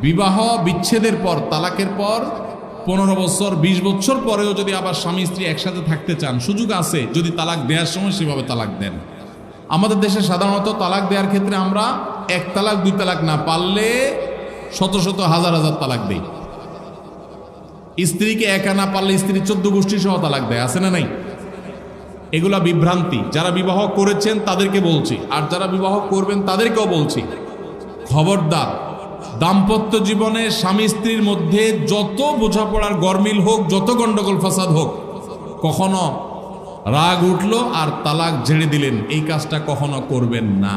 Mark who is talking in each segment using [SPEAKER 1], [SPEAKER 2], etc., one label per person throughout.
[SPEAKER 1] বিবাহ বিচ্ছেদের পর, তালাকের পর 15 বছর 20 বছর পরেও যদি আবার স্বামী স্ত্রী একসাথে থাকতে চান, সুযোগ আছে যদি তালাক দেওয়ার সময় সেভাবে তালাক দেন। আমাদের দেশে সাধারণত তালাক দেওয়ার ক্ষেত্রে আমরা 1 তালাক 2 তালাক না, পারলে শত শত হাজার হাজার তালাক দেই। স্ত্রীকে একা না পারলে স্ত্রী 14 গোষ্ঠী সহ তালাক দেয়, আছে না নাই? এগুলা বিভ্রান্তি। যারা বিবাহ করেছেন তাদেরকে বলছি, আর যারা বিবাহ করবেন তাদেরকেও বলছি, খবরদার, দাম্পত্য জীবনে স্বামী স্ত্রীর মধ্যে যত বোঝাপড়ার গরমিল হোক, যত গন্ডগোল ফাসাদ হোক, কখনো রাগ উঠলো আর তালাক ঝেড়ে দিলেন, এই কাজটা কখনো করবেন না।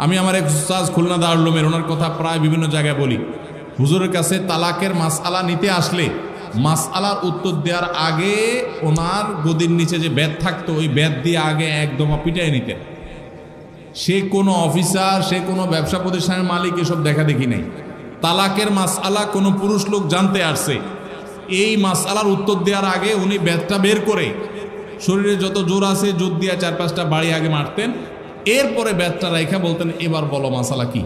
[SPEAKER 1] আমি আমার এক উস্তাদ খুলনা দারুল উলুমের, ওনার কথা প্রায় বিভিন্ন জায়গায় বলি। হুজুরের কাছে তালাকের মাসআলা নিতে আসলে মাসআলার উত্তর দেওয়ার আগে ওনার গদির নিচে যে বেত থাকতো, ওই বেত দিয়ে আগে একদম পিটাই নিতেন। সে কোনো অফিসার, সে কোনো ব্যবসা প্রতিষ্ঠানের মালিক এসব দেখা দেখি নেই। তালাকের মাসআলা কোনো পুরুষ লোক জানতে আসছে, এই মাসআলার উত্তর দেওয়ার আগে উনি বেতটা বের করে শরীরে যত জোর আছে জোর দিয়ে 4-5টা বাড়ি আগে মারতেন, এরপরে বেতটা রেখা বলতেন, এবার বলো মাসআলা কি।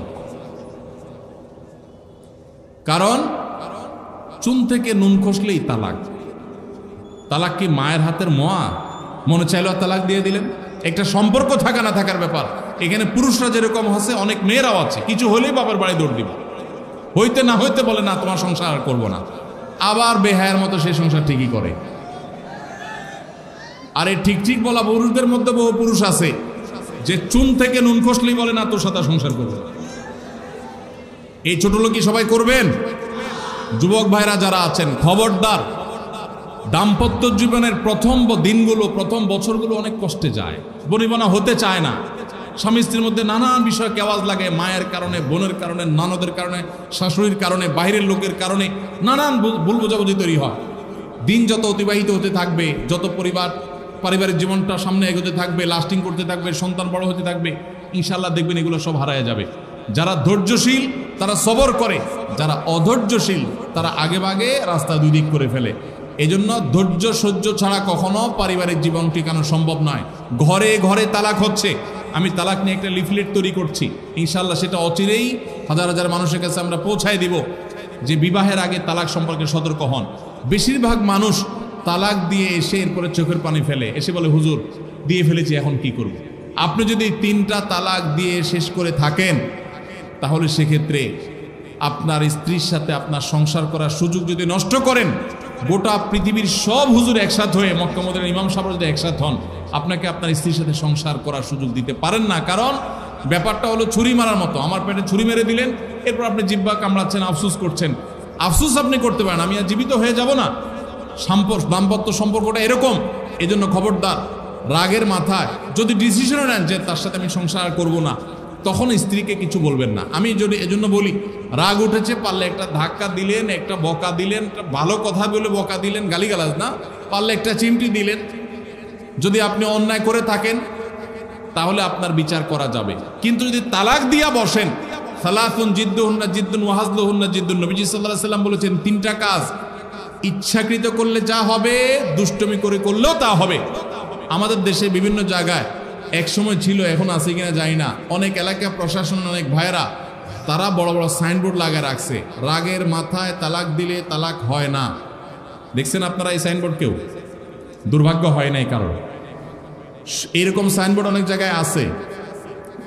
[SPEAKER 1] কারণ চুন থেকে নুন খসলেই তালাক। তালাক কি মায়ের হাতের মোয়া? মনে চাইলেও তালাক দিয়ে দিলেন। একটা সম্পর্ক থাকা না থাকার ব্যাপার। এখানে পুরুষরা যেরকম আছে, অনেক মেয়েরাও আছে, কিছু হলেই বাবার বাড়ি দৌড় দিবে, হইতে না হইতে বলে না তোমার সংসার আর করবো না, আবার বেহায়ের মতো সেই সংসার ঠিকই করে। আর এই ঠিক ঠিক বলা পুরুষদের মধ্যে বহু পুরুষ আছে যে চুন থেকে নুন খসলেই বলে না তোর সাথে সংসার করবে। এই ছোট লোকই সবাই করবেন? যুবক ভাইরা যারা আছেন, খবরদার, দাম্পত্য জীবনের প্রথম দিনগুলো, প্রথম বছরগুলো অনেক কষ্টে যায়, বনিবনা হতে চায় না। স্বামী স্ত্রীর মধ্যে নানান বিষয় কেওয়াজ লাগে, মায়ের কারণে, বোনের কারণে, ননদের কারণে, শাশুড়ির কারণে, বাইরের লোকের কারণে নানান ভুল বোঝাবুঝি তৈরি হয়। দিন যত অতিবাহিত হতে থাকবে, যত পারিবারিক জীবনটা সামনে এগোতে থাকবে, লাস্টিং করতে থাকবে, সন্তান বড় হতে থাকবে, ইনশাল্লাহ দেখবেন এগুলো সব হারায় যাবে। যারা ধৈর্যশীল তারা সবর করে, যারা অধৈর্যশীল তারা আগে ভাগে রাস্তা দুই দিক করে ফেলে। এজন্য ধৈর্য সহ্য ছাড়া কখনো পারিবারিক জীবন টিকানো সম্ভব নয়। ঘরে ঘরে তালাক হচ্ছে। আমি তালাক নিয়ে একটা লিফলেট তৈরি করছি, ইনশাল্লাহ সেটা অচিরেই হাজার হাজার মানুষের কাছে আমরা পৌঁছায় দিব যে বিবাহের আগে তালাক সম্পর্কে সতর্ক হন। বেশিরভাগ মানুষ তালাক দিয়ে এসে এরপরে চোখের পানি ফেলে, এসে বলে হুজুর দিয়ে ফেলেছি, এখন কি করব। আপনি যদি 3টা তালাক দিয়ে শেষ করে থাকেন, তাহলে সেক্ষেত্রে আপনার স্ত্রীর সাথে আপনার সংসার করার সুযোগ যদি নষ্ট করেন, গোটা পৃথিবীর সব হুজুর একসাথে হয়ে, মক্কা মদিনার ইমাম সাহেব যদি একসাথে হন, আপনাকে আপনার স্ত্রীর সাথে সংসার করার সুযোগ দিতে পারেন না। কারণ ব্যাপারটা হলো ছুরি মারার মতো। আমার পেটে ছুরি মেরে দিলেন, এরপর আপনি জিহ্বা কামড়াচ্ছেন, আফসুস করছেন। আফসুস আপনি করতে পারেন, আমি আর জীবিত হয়ে যাব না। দাম্পত্য সম্পর্কটা এরকম। এজন্য খবরদার, রাগের মাথায় যদি ডিসিশনও নেন যে তার সাথে আমি সংসার করব না, তখন স্ত্রীকে কিছু বলবেন না। আমি যদি এজন্য বলি, রাগ উঠেছে, পারলে একটা ধাক্কা দিলেন, একটা বকা দিলেন, একটা ভালো কথা বলে বকা দিলেন, গালিগালাজ না, পারলে একটা চিমটি দিলেন। যদি আপনি অন্যায় করে থাকেন তাহলে আপনার বিচার করা যাবে। কিন্তু যদি তালাক দিয়া বসেন, সালাসুন জিদ্দুহুন্না জিদ্দুন ওয়া হাজলুহুন্না জিদ্দুন, নবীজি সাল্লাল্লাহু আলাইহি সাল্লাম বলেছেন 3টা কাজ ইচ্ছাকৃত করলে যা হবে, দুষ্টমি করে করলেও তা হবে। আমাদের দেশে বিভিন্ন জায়গায় এক সময় ছিল, এখন আছে কিনা জানি না, অনেক এলাকা প্রশাসন, অনেক ভাইরা তারা বড় বড় সাইনবোর্ড লাগিয়ে রাখছে, রাগের মাথায় তালাক দিলে তালাক হয় না। দেখছেন আপনারা এই সাইনবোর্ড? কেউ দুর্ভাগ্য হয় নাই কারণ এইরকম সাইনবোর্ড অনেক জায়গায় আছে।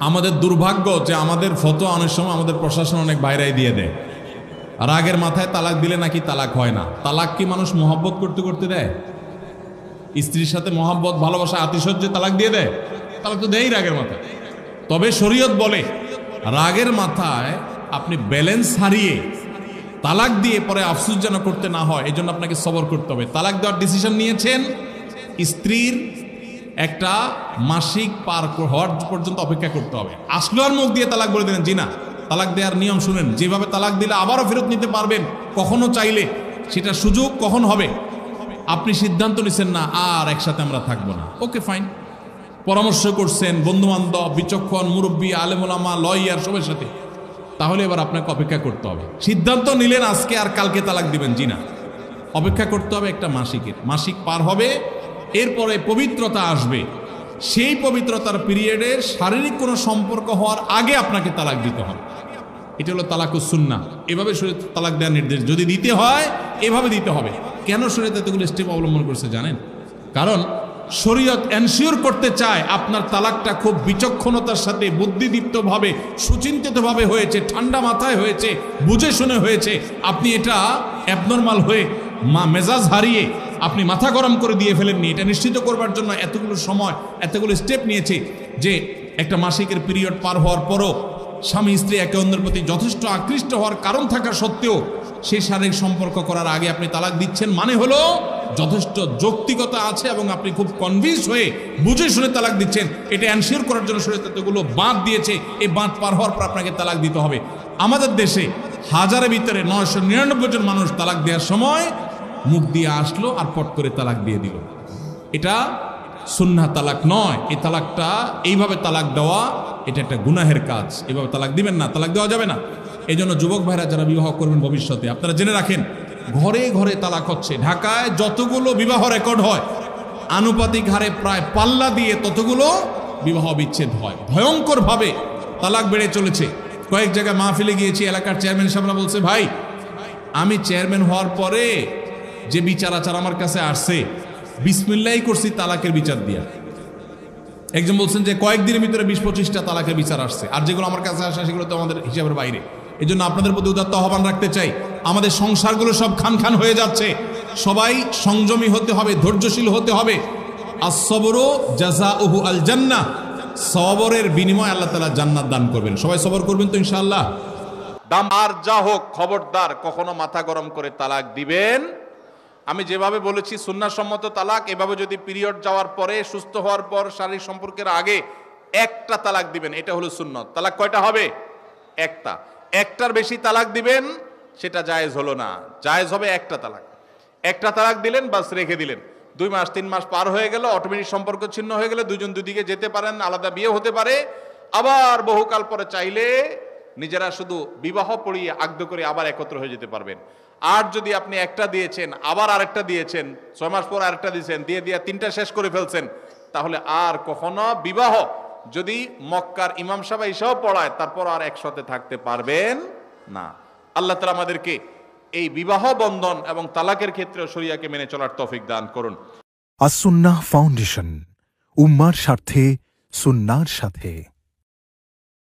[SPEAKER 1] আমাদের দুর্ভাগ্য যে আমাদের ফটো অনেক সময় আমাদের প্রশাসন অনেক বাইরেই দিয়ে দেয়, রাগের মাথায় তালাক দিলে নাকি তালাক হয় না। তালাক কি মানুষ মহব্বত করতে করতে দেয়? স্ত্রীর সাথে মহব্বত, ভালোবাসা, আতিশয্যে তালাক দিয়ে দেয়? তালাক তো দেয়ই রাগের মাথায়। তবে শরীয়ত বলে রাগের মাথায় আপনি ব্যালেন্স হারিয়ে তালাক দিয়ে পরে আফসোস যেন করতে না হয়, এই জন্য আপনাকে সবর করতে হবে। তালাক দেওয়ার ডিসিশন নিয়েছেন, স্ত্রীর একটা মাসিক পার হওয়ার পর্যন্ত অপেক্ষা করতে হবে। আসলো আর মুখ দিয়ে তালাক বলে দিলেন, জি না। তালাক দেওয়ার নিয়ম শুনেন, যেভাবে তালাক দিলে আবারও ফেরত নিতে পারবেন কখনো চাইলে, সেটা সুযোগ কখন হবে। আপনি সিদ্ধান্ত নিচ্ছেন না আর একসাথে আমরা থাকবো না, ওকে ফাইন, পরামর্শ করছেন বন্ধু বান্ধব, বিচক্ষণ মুরব্বী, আলেম ওলামা, লয়ার সবার সাথে, তাহলে এবার আপনাকে অপেক্ষা করতে হবে। সিদ্ধান্ত নিলেন আজকে আর কালকে তালাক দিবেন, জি না, অপেক্ষা করতে হবে একটা মাসিকের। মাসিক পার হবে, এরপরে পবিত্রতা আসবে, সেই পবিত্রতার পিরিয়ডে শারীরিক কোনো সম্পর্ক হওয়ার আগে আপনাকে তালাক দিতে হবে। এটা হলো তালাকুস সুন্নাহ। এভাবে শরীয়ত তালাক দেওয়ার নির্দেশ, যদি দিতে হয় এভাবে দিতে হবে। কেন শরীয়ত এতগুলো স্টেপ অবলম্বন করছে জানেন? কারণ শরীয়ত এনশিওর করতে চায় আপনার তালাকটা খুব বিচক্ষণতার সাথে, বুদ্ধিদীপ্তভাবে, সুচিন্তিতভাবে হয়েছে, ঠান্ডা মাথায় হয়েছে, বুঝে শুনে হয়েছে। আপনি এটা অ্যাবনর্মাল হয়ে মেজাজ হারিয়ে আপনি মাথা গরম করে দিয়ে ফেলেননি। এটা নিশ্চিত করবার জন্য এতগুলো সময়, এতগুলো স্টেপ নিয়েছে যে একটা মাসিকের পিরিয়ড পার হওয়ার পরও স্বামী স্ত্রী একে অন্যের প্রতি যথেষ্ট আকৃষ্ট হওয়ার কারণ থাকা সত্ত্বেও সেই শারীরিক সম্পর্ক করার আগে আপনি তালাক দিচ্ছেন, মানে হলো যথেষ্ট যৌক্তিকতা আছে এবং আপনি খুব কনভিন্স হয়ে বুঝে শুনে তালাক দিচ্ছেন। এটা এনশিওর করার জন্য শরীয়ত এতগুলো বাঁধ দিয়েছে। এই বাঁধ পার হওয়ার পর আপনাকে তালাক দিতে হবে। আমাদের দেশে হাজারের ভিতরে 999 জন মানুষ তালাক দেওয়ার সময় মুখ দিয়ে আসলো আর পট করে তালাক দিয়ে দিল। এটা সুন্নাহ তালাক নয়। এই তালাকটা, এইভাবে তালাক দেওয়া, এটা একটা গুনাহের কাজ। এভাবে তালাক দিবেন না, তালাক দেওয়া যাবে না। এই জন্য যুবক ভাইরা যারা বিবাহ করবেন ভবিষ্যতে, আপনারা জেনে রাখেন ঘরে ঘরে তালাক হচ্ছে। ঢাকায় যতগুলো বিবাহ রেকর্ড হয় আনুপাতিক হারে প্রায় পাল্লা দিয়ে ততগুলো বিবাহ বিচ্ছেদ হয়। ভয়ঙ্করভাবে তালাক বেড়ে চলেছে। কয়েক জায়গায় মাহফিলে গিয়েছি, এলাকার চেয়ারম্যান সাহেবরা বলছে, ভাই আমি চেয়ারম্যান হওয়ার পরে যে বিচার আচার আমার কাছে আসছে, বিসমিল্লাহ করছি তালাকের বিচার দিয়া। একজন বলছেন যে কয়েকদিনের ভিতরে 20-25টা তালাকের বিচার আসছে, আর যেগুলো আমার কাছে আসে সেগুলো তো আমাদের হিসাবের বাইরে। এই জন্য আপনাদের প্রতি উদাত্ত আহ্বান রাখতে চাই, আমাদের সংসারগুলো সব খান খান হয়ে যাচ্ছে। সবাই সংযমী হতে হবে, ধৈর্যশীল হতে হবে। as-sabru জাযাউহু আল জান্নাহ, সবরের বিনিময়ে আল্লাহ তাআলা জান্নাত দান করবেন। সবাই সবর করবেন তো ইনশাআল্লাহ। দাম আর যা হোক, খবরদার কখনো মাথা গরম করে তালাক দিবেন। আমি যেভাবে বলেছি সুন্নাহসম্মত তালাক, এভাবে যদি পিরিয়ড যাওয়ার পরে, সুস্থ হওয়ার পর, শারীরিক সম্পর্কের আগে একটা তালাক দিবেন, এটা হলো সুন্নত। তালাক কয়টা হবে? একটা। একটার বেশি তালাক দিবেন সেটা জায়েজ হলো না। জায়েজ হবে একটা তালাক। একটা তালাক দিলেন, বাস রেখে দিলেন। 2 মাস 3 মাস পার হয়ে গেল, অটোমেটিক সম্পর্ক ছিন্ন হয়ে গেলে দুজন দুদিকে যেতে পারেন, আলাদা বিয়ে হতে পারে। আবার বহুকাল পরে চাইলে নিজেরা শুধু বিবাহ পড়িয়ে আগদ করে আবার একত্র হয়ে যেতে পারবেন। আর যদি আপনি একটা দিয়েছেন, আবার আরেকটা দিয়েছেন, 6 মাস পর আরেকটা দিয়েছেন, দিয়ে 3টা শেষ করে ফেলছেন, তাহলে আর কখনো বিবাহ যদি মক্কার ইমাম সাহেব এসেও পড়ায়, তারপর আর একসাথে থাকতে পারবেন না। আল্লাহ তাআলা আমাদেরকে এই বিবাহ বন্ধন এবং তালাকের ক্ষেত্রে শরিয়াকে মেনে চলার তৌফিক দান করুন।
[SPEAKER 2] আস-সুন্নাহ ফাউন্ডেশন, উম্মার স্বার্থে সুন্নাহর সাথে।